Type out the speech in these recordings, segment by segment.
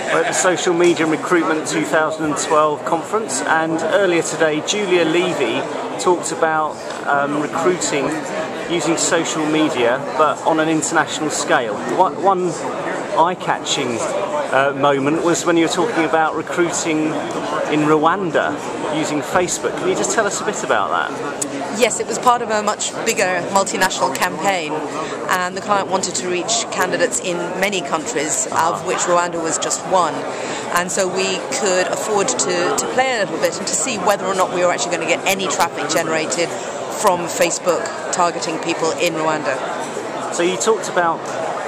We're at the Social Media and Recruitment 2012 conference, and earlier today Julia Levy talked about recruiting using social media but on an international scale. One eye-catching moment was when you were talking about recruiting in Rwanda using Facebook. Can you just tell us a bit about that? Yes, it was part of a much bigger multinational campaign, and the client wanted to reach candidates in many countries, of which Rwanda was just one. And so we could afford to play a little bit and to see whether or not we were actually going to get any traffic generated from Facebook targeting people in Rwanda. So you talked about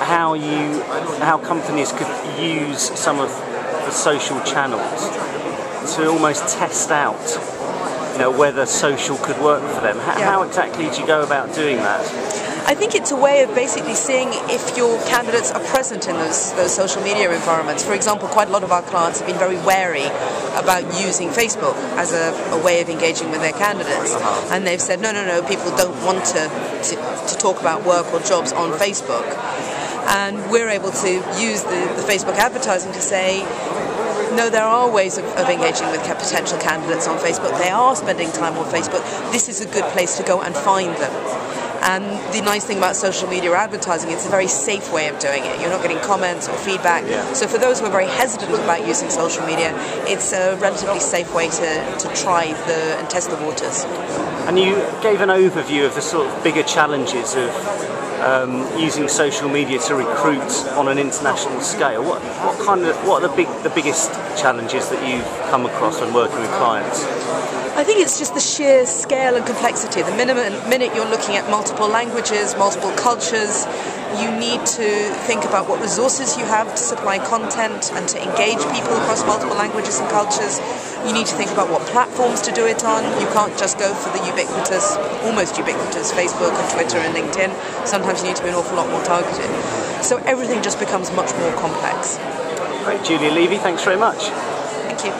how companies could use some of the social channels to almost test out whether social could work for them. How exactly did you go about doing that? I think it's a way of basically seeing if your candidates are present in those social media environments. For example, quite a lot of our clients have been very wary about using Facebook as a way of engaging with their candidates. And they've said, no, people don't want to talk about work or jobs on Facebook. And we're able to use the Facebook advertising to say, no, there are ways of engaging with potential candidates on Facebook. They are spending time on Facebook. This is a good place to go and find them. And the nice thing about social media advertising, it's a very safe way of doing it. You're not getting comments or feedback. So for those who are very hesitant about using social media, it's a relatively safe way to try and test the waters. And you gave an overview of the sort of bigger challenges of using social media to recruit on an international scale. What are the biggest challenges that you've come across when working with clients? I think it's just the sheer scale and complexity. The minute you're looking at multiple languages, multiple cultures, you need to think about what resources you have to supply content and to engage people across multiple languages and cultures. You need to think about what platforms to do it on. You can't just go for the almost ubiquitous Facebook and Twitter and LinkedIn. Sometimes you need to be an awful lot more targeted. So everything just becomes much more complex. Great. Julia Levy, thanks very much. Thank you.